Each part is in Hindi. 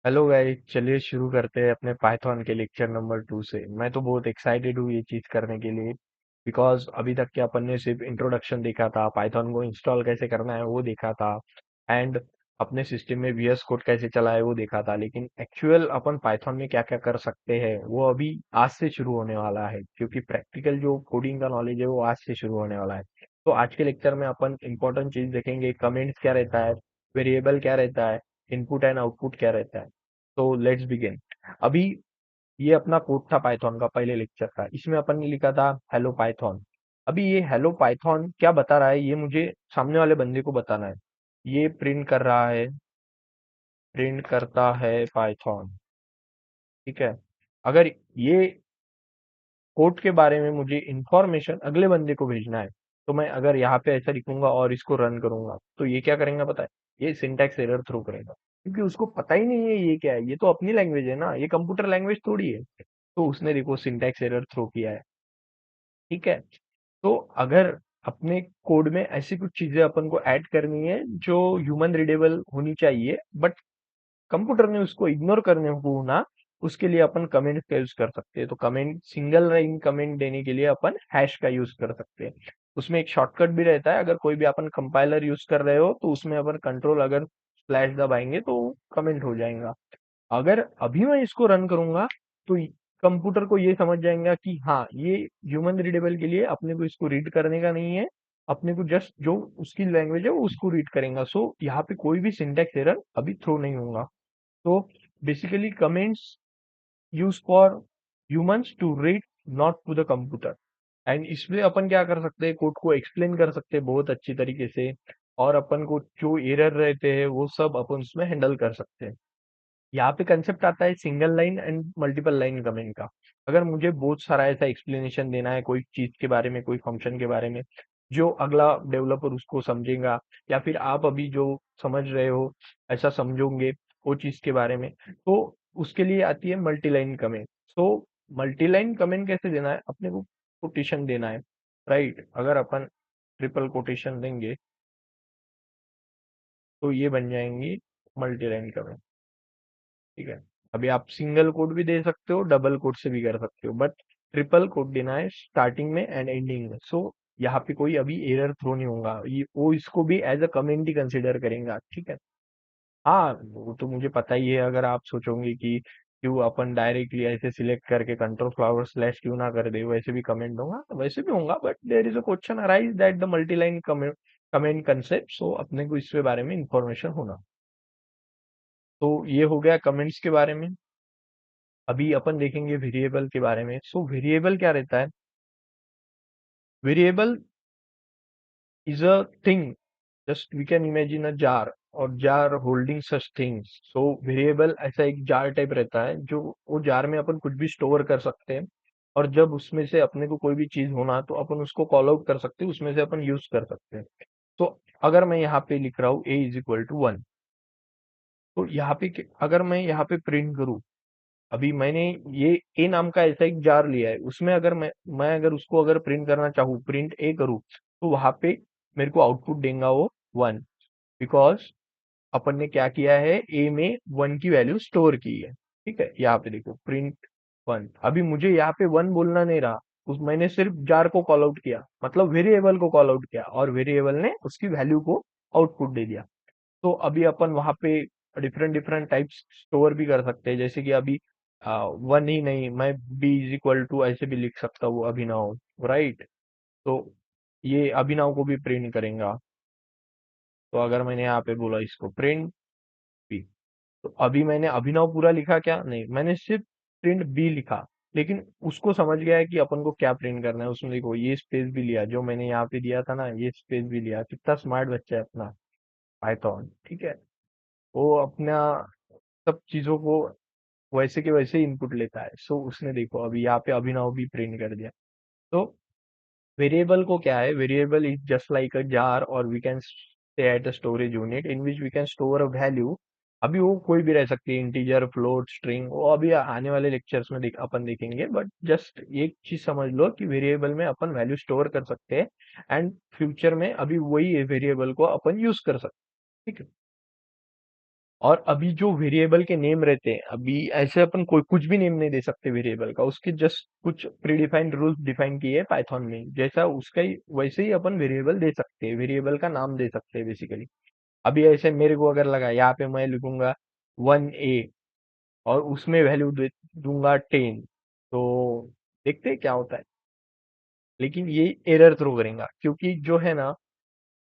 हेलो गाइस, चलिए शुरू करते हैं अपने पाइथन के लेक्चर नंबर 2 से। मैं तो बहुत एक्साइटेड हूँ ये चीज करने के लिए। बिकॉज अभी तक के अपन ने सिर्फ इंट्रोडक्शन देखा था, पाइथन को इंस्टॉल कैसे करना है वो देखा था, एंड अपने सिस्टम में वीएस कोड कैसे चला है वो देखा था। लेकिन एक्चुअल अपन पाइथन में क्या क्या कर सकते हैं वो अभी आज से शुरू होने वाला है, क्योंकि प्रैक्टिकल जो कोडिंग का नॉलेज है वो आज से शुरू होने वाला है। तो आज के लेक्चर में अपन इंपॉर्टेंट चीज देखेंगे, कमेंट्स क्या रहता है, वेरिएबल क्या रहता है, इनपुट एंड आउटपुट क्या रहता है। तो लेट्स बिगिन। अभी ये अपना कोड था पाइथन का, पहले लेक्चर था, इसमें अपन ने लिखा था हेलो पाइथन। अभी ये हेलो पाइथन क्या बता रहा है ये मुझे सामने वाले बंदे को बताना है। ये प्रिंट कर रहा है, प्रिंट करता है पाइथन। ठीक है। अगर ये कोड के बारे में मुझे इंफॉर्मेशन अगले बंदे को भेजना है, तो मैं अगर यहाँ पे ऐसा लिखूंगा और इसको रन करूंगा तो ये क्या करेंगे पता है? ये सिंटैक्स एरर थ्रो करेगा, क्योंकि उसको पता ही नहीं है ये क्या है। ये तो अपनी लैंग्वेज है ना, ये कंप्यूटर लैंग्वेज थोड़ी है। तो उसने देखो सिंटैक्स एरर थ्रो किया है। ठीक है। तो अगर अपने कोड में ऐसी कुछ चीजें अपन को ऐड करनी है जो ह्यूमन रीडेबल होनी चाहिए, बट कंप्यूटर ने उसको इग्नोर करने को ना, उसके लिए अपन कमेंट का यूज कर सकते हैं। तो कमेंट, सिंगल लाइन कमेंट देने के लिए अपन हैश का यूज कर सकते हैं। उसमें एक शॉर्टकट भी रहता है, अगर कोई भी अपन कंपाइलर यूज कर रहे हो तो उसमें अपन कंट्रोल अगर स्लैश दबाएंगे तो कमेंट हो जाएगा। अगर अभी मैं इसको रन करूंगा तो कंप्यूटर को ये समझ जाएगा कि हाँ, ये ह्यूमन रीडेबल के लिए अपने को इसको रीड करने का नहीं है, अपने को जस्ट जो उसकी लैंग्वेज है वो उसको रीड करेगा। सो यहाँ पे कोई भी सिंटेक्स एरर अभी थ्रो नहीं होगा। तो basically comments use for humans to read, not to the computer. And इसमें अपन क्या कर सकते हैं, कोड को एक्सप्लेन कर सकते हैं बहुत अच्छी तरीके से, और अपन को जो एरर रहते हैं वो सब अपन उसमें हैंडल कर सकते हैं। यहाँ पे कंसेप्ट आता है single line and multiple line comment का। अगर मुझे बहुत सारा ऐसा एक्सप्लेनेशन देना है कोई चीज के बारे में, कोई फंक्शन के बारे में, जो अगला डेवलपर उसको समझेगा, या फिर आप अभी जो समझ रहे हो ऐसा समझोगे वो चीज के बारे में, तो उसके लिए आती है मल्टी लाइन कमेंट। तो मल्टी लाइन कमेंट कैसे देना है, अपने को कोटेशन देना है, राइट। अगर अपन ट्रिपल कोटेशन देंगे तो ये बन जाएंगी मल्टी लाइन कमेंट। ठीक है। अभी आप सिंगल कोड भी दे सकते हो, डबल कोड से भी कर सकते हो, बट ट्रिपल कोड देना है स्टार्टिंग में एंड एंडिंग में। सो यहाँ पे कोई अभी एरर थ्रो नहीं होगा, ये वो इसको भी एज अ कमेंट ही कंसिडर करेंगे। ठीक है। हाँ, वो तो मुझे पता ही है। अगर आप सोचोगे कि क्यों अपन डायरेक्टली ऐसे सिलेक्ट करके कंट्रोल फ्लावर स्लैश क्यों ना कर दे, वैसे भी कमेंट होगा, वैसे भी होगा, but there is a question arise that the multi line comment concept. So अपने को इसके बारे में इंफॉर्मेशन होना। तो ये हो गया कमेंट्स के बारे में। अभी अपन देखेंगे वेरिएबल के बारे में। सो वेरिएबल क्या रहता है? Variable is a thing, just we can imagine a jar, और jar holding such things. So variable ऐसा एक जार टाइप रहता है, जो वो जार में अपन कुछ भी स्टोर कर सकते हैं, और जब उसमें से अपने को कोई भी चीज होना तो अपन उसको कॉल आउट कर सकते हैं, उसमें से अपन यूज कर सकते हैं। तो अगर मैं यहाँ पे लिख रहा हूँ a इज इक्वल टू 1, तो यहाँ पे अगर मैं यहाँ पे प्रिंट करूँ, अभी मैंने ये ए नाम का ऐसा एक जार लिया है, उसमें अगर मैं अगर उसको अगर प्रिंट करना चाहूँ, प्रिंट ए करूँ, तो वहां पे मेरे को आउटपुट देगा वो 1। बिकॉज अपन ने क्या किया है, ए में 1 की वैल्यू स्टोर की है। ठीक है। यहाँ पे देखो प्रिंट 1, अभी मुझे यहाँ पे 1 बोलना नहीं रहा, उस मैंने सिर्फ जार को कॉल आउट किया, मतलब वेरिएबल को कॉल आउट किया, और वेरिएबल ने उसकी वैल्यू को आउटपुट दे दिया। तो अभी अपन वहां पे डिफरेंट डिफरेंट टाइप्स स्टोर भी कर सकते हैं, जैसे कि अभी 1 ही नहीं, मैं बी इज इक्वल टू ऐसे भी लिख सकता हूँ, अभिनव, राइट। तो ये अभिनव को भी प्रिंट करेगा। तो अगर मैंने यहाँ पे बोला इसको प्रिंट बी, तो अभी मैंने अभिनव पूरा लिखा क्या? नहीं, मैंने सिर्फ प्रिंट बी लिखा। लेकिन उसको समझ गया है कि अपन को क्या प्रिंट करना है। उसने देखो ये स्पेस भी लिया, जो मैंने यहाँ पे दिया था ना, ये स्पेस भी लिया। कितना स्मार्ट बच्चा है अपना पाइथन। ठीक है। वो अपना सब चीजों को वैसे के वैसे इनपुट लेता है। सो उसने देखो अभी यहाँ पे अभिनव भी प्रिंट कर दिया। तो वेरिएबल को क्या है, variable is just like a jar, और we can say at the storage unit in which we can store a value. अभी वो कोई भी रह सकती है, इंटीजर, फ्लोट, स्ट्रिंग, वो अभी आने वाले लेक्चर्स में अपन देखेंगे। बट जस्ट एक चीज समझ लो कि वेरिएबल में अपन वैल्यू स्टोर कर सकते हैं, एंड फ्यूचर में अभी वही वेरिएबल को अपन यूज कर सकते हैं। ठीक है। और अभी जो वेरिएबल के नेम रहते हैं, अभी ऐसे अपन कोई कुछ भी नेम नहीं दे सकते वेरिएबल का, उसके जस्ट कुछ प्रीडिफाइंड रूल्स डिफाइन किए हैं पाइथन में, जैसा उसका ही वैसे ही अपन वेरिएबल दे सकते हैं, वेरिएबल का नाम दे सकते हैं बेसिकली। अभी ऐसे मेरे को अगर लगा यहाँ पे मैं लिखूंगा 1A और उसमें वैल्यू दे दूंगा 10, तो देखते हैं क्या होता है। लेकिन ये एरर थ्रो करेगा, क्योंकि जो है ना,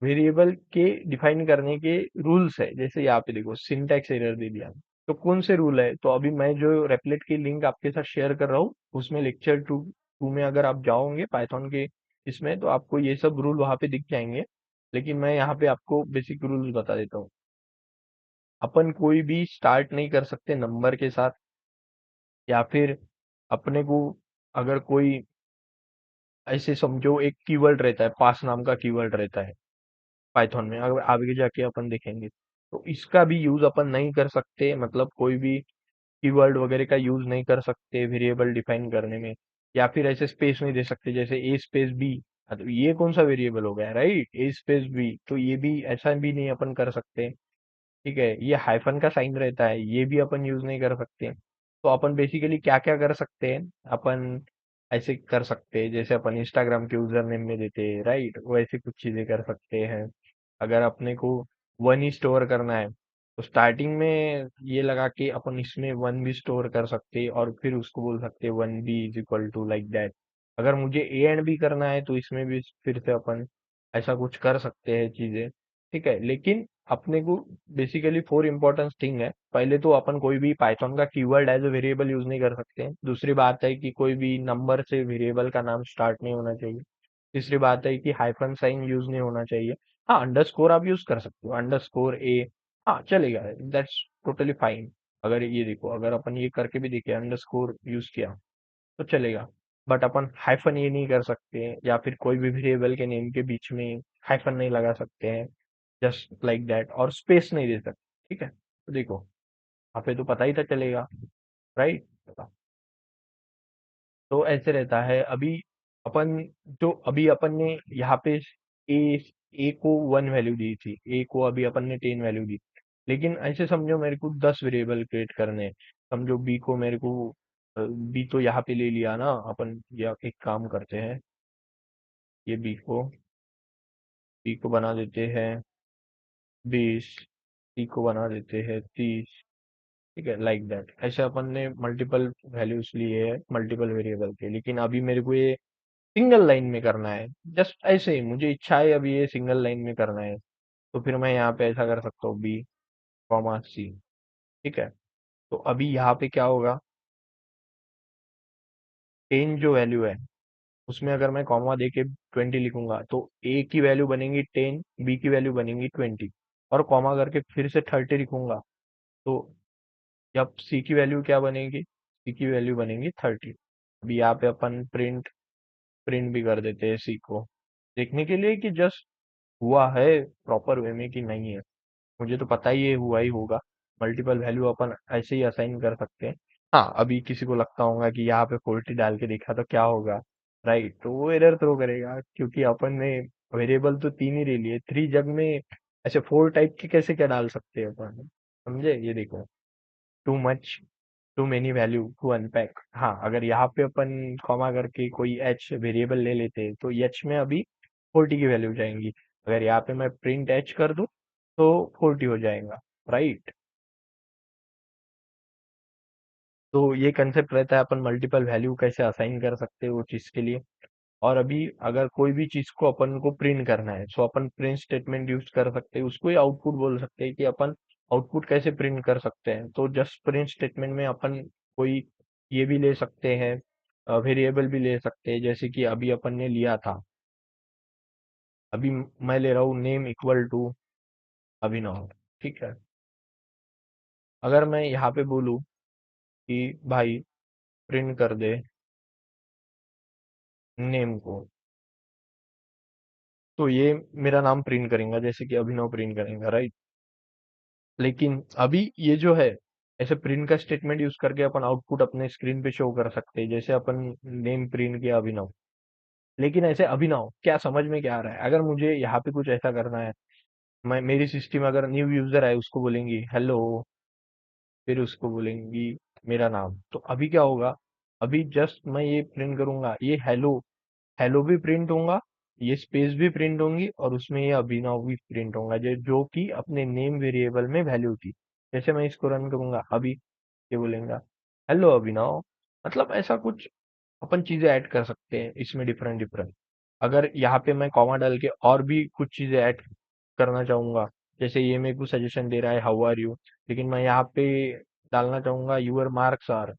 वेरिएबल के डिफाइन करने के रूल्स है, जैसे यहाँ पे देखो सिंटैक्स एरर दे दिया। तो कौन से रूल है, तो अभी मैं जो रेपलेट की लिंक आपके साथ शेयर कर रहा हूँ, उसमें लेक्चर टू में अगर आप जाओगे पाइथन के इसमें, तो आपको ये सब रूल वहां पे दिख जाएंगे। लेकिन मैं यहाँ पे आपको बेसिक रूल्स बता देता हूँ। अपन कोई भी स्टार्ट नहीं कर सकते नंबर के साथ, या फिर अपने को अगर कोई ऐसे समझो एक कीवर्ड रहता है, पास नाम का कीवर्ड रहता है पाइथन में, अगर आगे जाके अपन देखेंगे, तो इसका भी यूज अपन नहीं कर सकते, मतलब कोई भी कीवर्ड वगैरह का यूज नहीं कर सकते वेरिएबल डिफाइन करने में। या फिर ऐसे स्पेस नहीं दे सकते, जैसे ए स्पेस बी, तो ये कौन सा वेरिएबल हो गया, राइट, ए स्पेस बी, तो ये भी ऐसा भी नहीं अपन कर सकते। ठीक है, ये हाइफन का साइन रहता है, ये भी अपन यूज नहीं कर सकते। तो अपन बेसिकली क्या क्या कर सकते हैं, अपन ऐसे कर सकते हैं जैसे अपन इंस्टाग्राम के यूजर नेम में देते हैं, राइट, वैसे कुछ चीजें कर सकते हैं। अगर अपने को वन ही स्टोर करना है, तो स्टार्टिंग में ये लगा के अपन इसमें वन भी स्टोर कर सकते हैं, और फिर उसको बोल सकते हैं one B is equal to like that. अगर मुझे ए एंड बी करना है, तो इसमें भी फिर से अपन ऐसा कुछ कर सकते हैं चीजें। ठीक है, लेकिन अपने को बेसिकली फोर इम्पोर्टेंट थिंग है। पहले तो अपन कोई भी पाइथन का keyword as a variable use नहीं कर सकते हैं। दूसरी बात है कि कोई भी नंबर से वेरिएबल का नाम स्टार्ट नहीं होना चाहिए। तीसरी बात है कि हाइफन साइन यूज नहीं होना चाहिए। हाँ, अंडरस्कोर आप यूज कर सकते हो, अंडरस्कोर ए, हाँ चलेगा, दैट्स टोटली फाइन। अगर ये देखो, अगर अपन ये करके भी देखे अंडरस्कोर यूज किया, तो चलेगा। बट अपन हाइफन ये नहीं कर सकते हैं, या फिर कोई भी वेरिएबल के नेम के बीच में हाइफन नहीं लगा सकते हैं, जस्ट लाइक दैट, और स्पेस नहीं दे सकते। ठीक है, तो देखो यहाँ पे तो पता ही था चलेगा, राइट। तो ऐसे रहता है। अभी अपन जो अभी अपन ने यहाँ पे ए ए को 1 वैल्यू दी थी, ए को अभी अपन ने 10 वैल्यू दी। लेकिन ऐसे समझो मेरे को 10 वेरिएबल क्रिएट करने हैं। समझो बी को मेरे को, बी तो यहाँ पे ले लिया ना अपन, या एक काम करते हैं, ये बी को बना देते हैं 20, सी को बना देते हैं 30। ठीक है, लाइक दैट, ऐसे अपन ने मल्टीपल वैल्यूज लिए हैं मल्टीपल वेरिएबल के। लेकिन अभी मेरे को ये सिंगल लाइन में करना है, जस्ट ऐसे ही मुझे इच्छा है अभी ये सिंगल लाइन में करना है। तो फिर मैं यहाँ पे ऐसा कर सकता हूँ, बी कॉमा सी। ठीक है, तो अभी यहाँ पे क्या होगा, 10 जो वैल्यू है, उसमें अगर मैं कॉमा दे के 20 लिखूंगा, तो ए की वैल्यू बनेगी 10, बी की वैल्यू बनेगी 20, और कॉमा करके फिर से 30 लिखूंगा, तो जब सी की वैल्यू क्या बनेगी, सी की वैल्यू बनेगी 30। अभी यहाँ पे अपन प्रिंट प्रिंट भी कर देते हैं सी को, देखने के लिए कि जस्ट हुआ है प्रॉपर वे में कि नहीं है। मुझे तो पता ही है हुआ ही होगा। मल्टीपल वैल्यू अपन ऐसे ही असाइन कर सकते हैं। हाँ, अभी किसी को लगता होगा कि यहाँ पे 40 डाल के देखा तो क्या होगा, राइट, तो वो एरर थ्रो करेगा, क्योंकि अपन ने वेरिएबल तो तीन ही ले लिए, थ्री जग में ऐसे फोर टाइप के कैसे क्या डाल सकते हैं अपन, समझे, ये देखो, too much, too many value to unpack. हाँ, अगर यहाँ पे अपन कॉमा करके कोई एच वेरिएबल ले लेते हैं, तो एच में अभी 40 की वैल्यू जाएंगी। अगर यहाँ पे मैं प्रिंट एच कर दूं, तो 40 हो जाएगा, राइट। तो ये कंसेप्ट रहता है, अपन मल्टीपल वैल्यू कैसे असाइन कर सकते हैं वो चीज के लिए। और अभी अगर कोई भी चीज को अपन को प्रिंट करना है, तो अपन प्रिंट स्टेटमेंट यूज कर सकते हैं, उसको ही आउटपुट बोल सकते हैं कि अपन आउटपुट कैसे प्रिंट कर सकते हैं। तो जस्ट प्रिंट स्टेटमेंट में अपन कोई ये भी ले सकते हैं, वेरिएबल भी ले सकते हैं, जैसे कि अभी अपन ने लिया था। अभी मैं ले रहा हूँ नेम इक्वल टू अभिनव। ठीक है, अगर मैं यहाँ पे बोलूँ कि भाई प्रिंट कर दे नेम को, तो ये मेरा नाम प्रिंट करेगा, जैसे कि अभिनव प्रिंट करेगा, राइट। लेकिन अभी ये जो है, ऐसे प्रिंट का स्टेटमेंट यूज करके अपन आउटपुट अपने स्क्रीन पे शो कर सकते हैं, जैसे अपन नेम प्रिंट किया अभिनव। लेकिन ऐसे अभिनव क्या समझ में क्या आ रहा है, अगर मुझे यहाँ पे कुछ ऐसा करना है, मैं मेरी सिस्टम अगर न्यू यूजर आए उसको बोलेंगी हेलो, फिर उसको बोलेंगी मेरा नाम। तो अभी क्या होगा, अभी जस्ट मैं ये प्रिंट करूंगा, ये हेलो, हेलो भी प्रिंट होगा, ये स्पेस भी प्रिंट होंगी, और उसमें ये अभिनव भी प्रिंट होगा, जो कि अपने नेम वेरिएबल में वैल्यू थी। जैसे मैं इसको रन करूंगा अभी, ये बोलेगा हेलो अभिनव। मतलब ऐसा कुछ अपन चीजें ऐड कर सकते हैं इसमें, डिफरेंट डिफरेंट। अगर यहाँ पे मैं कॉमा डाल के और भी कुछ चीजें ऐड करना चाहूंगा, जैसे ये मेरे को सजेशन दे रहा है हाउ आर यू, लेकिन मैं यहाँ पे डालना चाहूंगा यूर मार्क्स आर,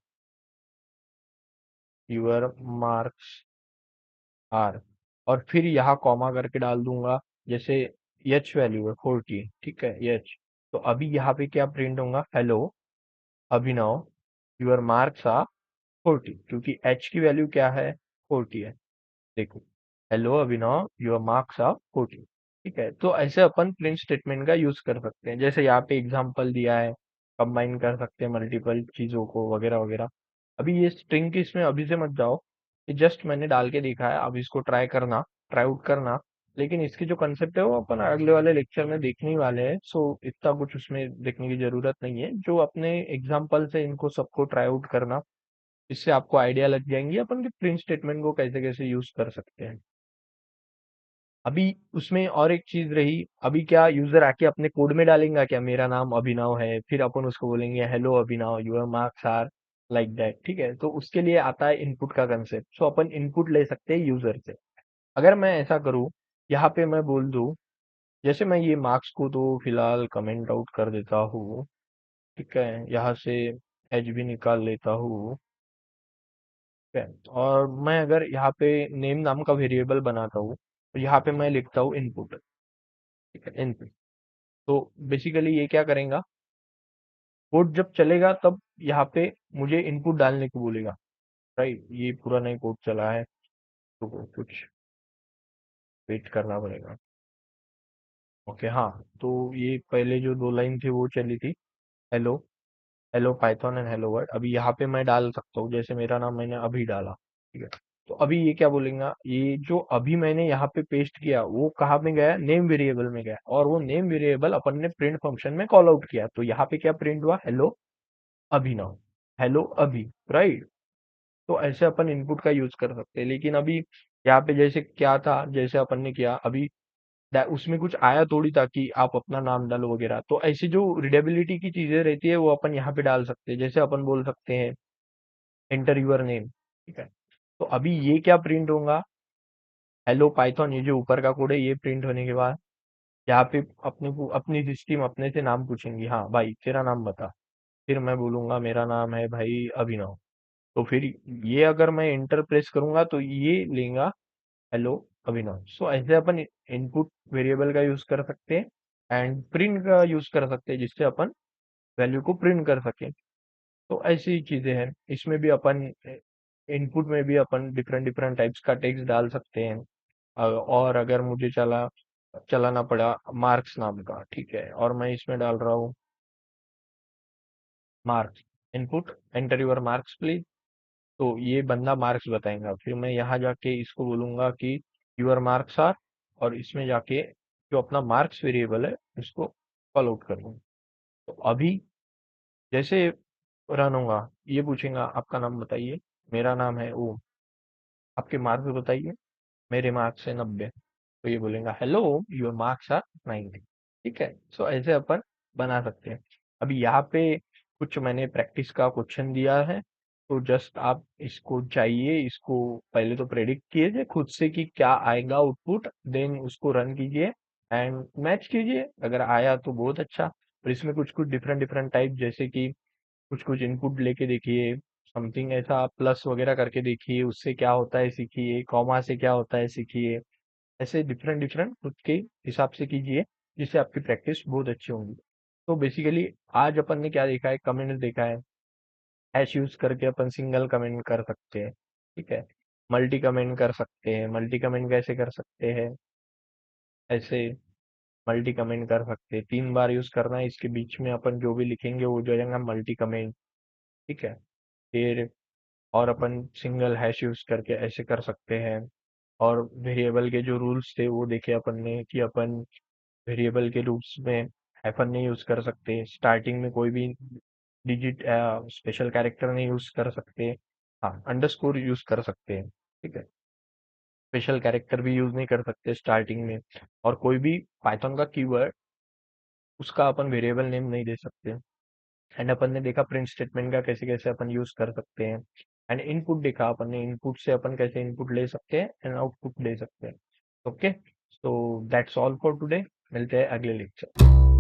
और फिर यहाँ कॉमा करके डाल दूंगा, जैसे एच वैल्यू है 40, ठीक है एच। तो अभी यहाँ पे क्या प्रिंट होगा, hello Abhinav, your marks are 40, क्योंकि एच की वैल्यू क्या है, 40 है। देखो, hello Abhinav your marks are 40। ठीक है, तो ऐसे अपन प्रिंट स्टेटमेंट का यूज कर सकते हैं, जैसे यहाँ पे एग्जांपल दिया है, कंबाइन कर सकते हैं मल्टीपल चीजों को वगैरह वगैरह। अभी ये स्ट्रिंग की इसमें अभी से मत जाओ, ये जस्ट मैंने डाल के देखा है, अब इसको ट्राई आउट करना। लेकिन इसकी जो कंसेप्ट है वो अपन अगले वाले लेक्चर में देखने ही वाले हैं, सो इतना कुछ उसमें देखने की जरूरत नहीं है। जो अपने एग्जाम्पल से इनको सबको ट्राई आउट करना, इससे आपको आइडिया लग जाएंगी अपन के प्रिंट स्टेटमेंट को कैसे कैसे यूज कर सकते हैं। अभी उसमें और एक चीज रही, अभी क्या यूजर आके अपने कोड में डालेगा क्या मेरा नाम अभिनव है, फिर अपन उसको बोलेंगे hello Abhinav your marks are like that. ठीक है, तो उसके लिए आता है इनपुट का कंसेप्ट, सो अपन इनपुट ले सकते हैं यूजर से। अगर मैं ऐसा करूँ, यहाँ पे मैं बोल दूं, जैसे मैं ये मार्क्स को तो फिलहाल कमेंट आउट कर देता हूँ, ठीक है, यहाँ से एच भी निकाल लेता हूँ, ठीक है। और मैं अगर यहाँ पे नेम नाम का वेरिएबल बनाता हूँ, तो यहाँ पे मैं लिखता हूँ इनपुट, ठीक है इनपुट। तो बेसिकली ये क्या करेगा, कोड जब चलेगा तब यहाँ पे मुझे इनपुट डालने को बोलेगा, राइट। ये पूरा नई कोड चला है, तो कुछ वेट करना पड़ेगा। ओके हाँ, तो ये पहले जो दो लाइन थी वो चली थी, hello, hello Python and hello word. अभी यहाँ पे मैं डाल सकता हूँ, जैसे मेरा नाम मैंने अभी डाला, ठीक है। तो अभी ये क्या बोलेगा, ये जो अभी मैंने यहाँ पे पेस्ट किया वो कहाँ में गया, नेम वेरिएबल में गया, और वो नेम वेरिएबल अपन ने प्रिंट फंक्शन में कॉल आउट किया, तो यहाँ पे क्या प्रिंट हुआ, हेलो अभिनव, हेलो अभी, राइट। तो ऐसे अपन इनपुट का यूज कर सकते हैं। लेकिन अभी यहाँ पे जैसे क्या था, जैसे अपन ने किया अभी, उसमें कुछ आया थोड़ी था कि आप अपना नाम डालो वगैरह। तो ऐसी जो रीडेबिलिटी की चीजें रहती है वो अपन यहाँ पे डाल सकते हैं, जैसे अपन बोल सकते हैं एंटर यूर नेम, ठीक है। तो अभी ये क्या प्रिंट होगा, हेलो पाइथन, ये जो ऊपर का कोड है ये प्रिंट होने के बाद यहाँ पे अपने को अपनी सिस्टम अपने से नाम पूछेंगी, हाँ भाई तेरा नाम बता। फिर मैं बोलूंगा मेरा नाम है भाई अभिनव। तो फिर ये अगर मैं इंटर प्रेस करूंगा तो ये लेगा हेलो अभिनव। सो ऐसे अपन इनपुट वेरिएबल का यूज कर सकते हैं एंड प्रिंट का यूज कर सकते हैं, जिससे अपन वैल्यू को प्रिंट कर सकें। तो ऐसी ही चीजें हैं, इसमें भी अपन इनपुट में भी अपन डिफरेंट डिफरेंट टाइप्स का टेक्स्ट डाल सकते हैं। और अगर मुझे चलाना पड़ा मार्क्स नाम का, ठीक है, और मैं इसमें डाल रहा हूँ marks, input enter your marks please. तो ये बंदा मार्क्स बताएगा, फिर मैं यहाँ जाके इसको बोलूंगा कि यूर मार्क्स आर, और इसमें जाके जो अपना मार्क्स वेरिएबल है उसको कॉल आउट कर दूंगा। तो अभी जैसे रन होगा, ये पूछेगा आपका नाम बताइए, मेरा नाम है ओम, आपके मार्क्स बताइए, मेरे मार्क्स है 90। तो ये बोलेगा हेलो योर मार्क्स आर 90। ठीक है, सो ऐसे अपन बना सकते हैं। अभी यहाँ पे कुछ मैंने प्रैक्टिस का क्वेश्चन दिया है, तो जस्ट आप इसको चाहिए, इसको पहले तो प्रेडिक्ट कीजिए खुद से कि क्या आएगा आउटपुट, देन उसको रन कीजिए एंड मैच कीजिए, अगर आया तो बहुत अच्छा। और इसमें कुछ कुछ डिफरेंट डिफरेंट टाइप, जैसे कि कुछ कुछ इनपुट लेके देखिए, समथिंग ऐसा प्लस वगैरह करके देखिए, उससे क्या होता है सीखिए, कॉमा से क्या होता है सीखिए। ऐसे डिफरेंट डिफरेंट खुद के हिसाब से कीजिए, जिससे आपकी प्रैक्टिस बहुत अच्छी होंगी। तो बेसिकली आज अपन ने क्या देखा है, कमेंट देखा है, हैश यूज करके अपन सिंगल कमेंट कर सकते हैं, ठीक है। मल्टी कमेंट कर सकते हैं, मल्टी कमेंट कैसे कर सकते हैं, ऐसे मल्टी कमेंट कर सकते हैं, 3 बार यूज करना है, इसके बीच में अपन जो भी लिखेंगे वो जो जाएगा मल्टी कमेंट, ठीक है। फिर और अपन सिंगल हैश यूज करके ऐसे कर सकते हैं। और वेरिएबल के जो रूल्स थे वो देखे अपन ने कि अपन वेरिएबल के रूप्स में हाइफन नहीं यूज कर सकते, स्टार्टिंग में कोई भी डिजिट स्पेशल कैरेक्टर नहीं यूज कर सकते। हाँ, अंडरस्कोर यूज कर सकते हैं, ठीक है। स्पेशल कैरेक्टर भी यूज नहीं कर सकते स्टार्टिंग में, और कोई भी पाइथन का कीवर्ड उसका अपन वेरिएबल नेम नहीं दे सकते। एंड अपन ने देखा प्रिंट स्टेटमेंट का कैसे कैसे अपन यूज कर सकते हैं। एंड इनपुट देखा अपन ने, इनपुट से अपन कैसे इनपुट ले सकते हैं एंड आउटपुट ले सकते हैं। Okay, so that's all for today. मिलते हैं अगले लेक्चर।